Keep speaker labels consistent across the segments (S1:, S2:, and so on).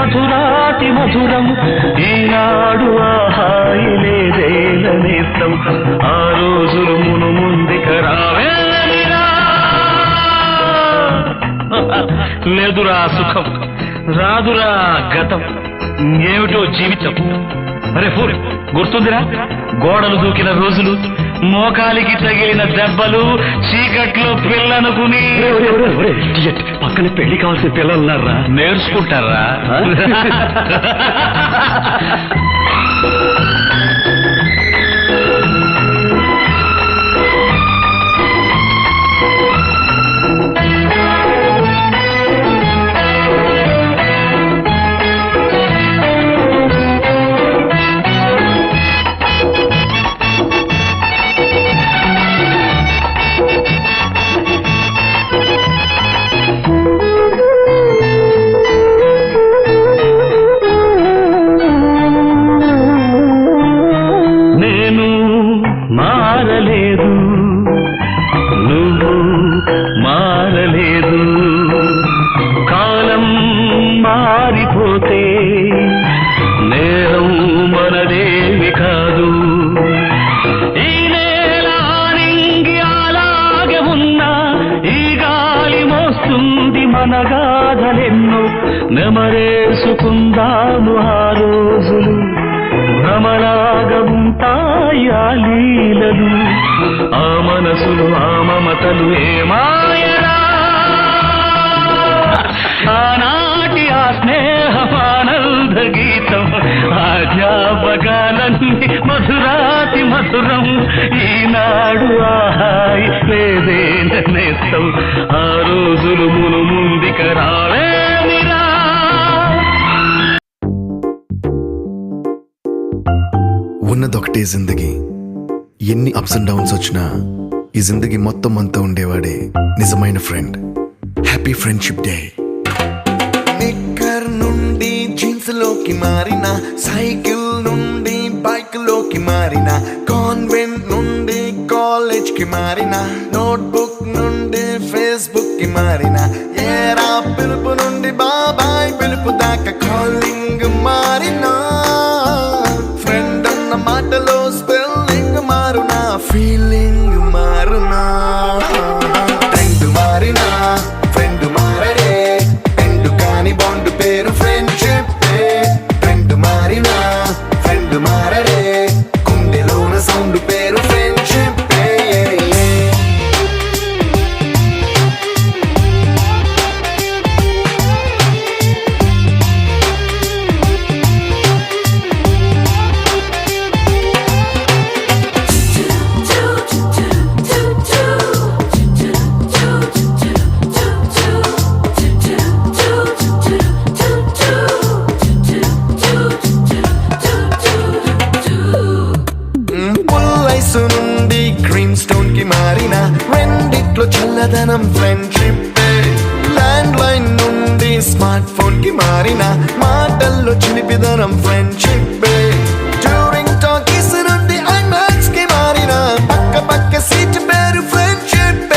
S1: మధురాతి మధురం ఈనాడు ఆహాయి లేదేలనేస్తం ఆ రోజులు మును ముందుక రావేమిరా లేదురా సుఖం రాదురా గతం ఏమిటో జీవితం అరే ఫూర్ గుర్తుందిరా గోడలు దూకిన రోజులు మోకాలికి తగిలిన దెబ్బలు చీకట్లో పిల్లనుకుని
S2: పక్కన పెళ్లి కావాల్సిన పిల్లలున్నారా
S1: నేర్చుకుంటారా మారలేదు నువ్వు మారలేదు కాలం మారిపోతే నేరం మనదేవి కాదు ఈ నేల నింగి అలాగే ఉన్నా ఈ గాలి మోస్తుంది మన గాథలెన్నో నెమరేసుకుందాము ఆ రోజులు భ్రమలాగా ఉంటాయి ఆ లీలలు ఆ మనసులు ఆ మమతలు ఏమాయరా ఆనాటి ఆ స్నేహమానంద గీతం ఆ జ్ఞాపకాలన్నీ మధురాతి మధురం ఈనాడు ఆహాయి లేదేనేస్తం ఆ రోజులు మును ముందుక రావేమిరా
S3: ఉన్నదొకటే జిందగీ ఎన్ని అప్స్ అండ్ డౌన్స్ వచ్చినా ఈ జిందగీ మొత్తం అంతా ఉండేవాడే నిజమైన ఫ్రెండ్ హ్యాపీ ఫ్రెండ్షిప్ డే
S4: నిక్కర్ నుండి జీన్స్ లోకి మారిన సైకిల్ నుండి బైక్ లోకి మారిన కాన్వెంట్ నుండి కాలేజ్ కి మారిన నోట్బుక్ నుండి ఫేస్బుక్ కి మారిన ఏరా పిలుపు నుండి బాబాయ్ పిలుపు దాకా కాలింగ్ మారిన మాటలో స్పెల్లింగ్ మారునా ఫీలింగ్ మారునా ట్రెండ్ మారినా ఫ్రెండ్ మారడే ఎండు కాని బాండ్ పేరు ఫ్రెండ్షిప్ ట్రెండ్ మారినా ఫ్రెండ్ మారడే గుండెలోన సౌండ్ పేరు ఫ్రెండ్షిప్ నుండి క్రీమ్ స్టోన్ కి మారిన రెండిట్లో చల్లదనం ఫ్రెండ్షిప్ ల్యాండ్ లైన్ నుండి స్మార్ట్ ఫోన్ కి మారిన మాటల్లో చిలిపిదనం ఫ్రెండ్షిప్ డ్యూరింగ్ టాకీస్ నుండి ఐమాక్స్ కి మారిన పక్క పక్క సీట్ పేరు ఫ్రెండ్షిప్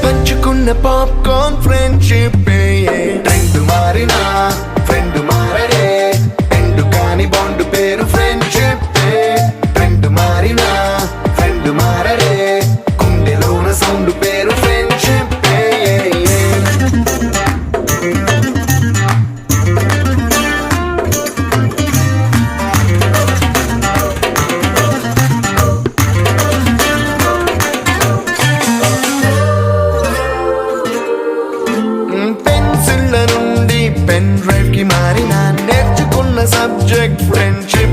S4: పంచుకున్న పాప్కార్న్ ఫ్రెండ్షిప్ ట్రెండ్ మారిన ఫ్రెండ్ మారడే ఎండు కాని బాండ్ పేరు ఫ్రెండ్షిప్ ట్రెండ్ మారిన ఫ్రెండ్ మారడే గుండెలోన సౌండ్ పేరు ఫ్రెండ్షిప్ పెన్సిళ్ళ నుండి పెన్ డ్రైవ్ కి మారిన నేర్చుకున్న సబ్జెక్ట్ ఫ్రెండ్షిప్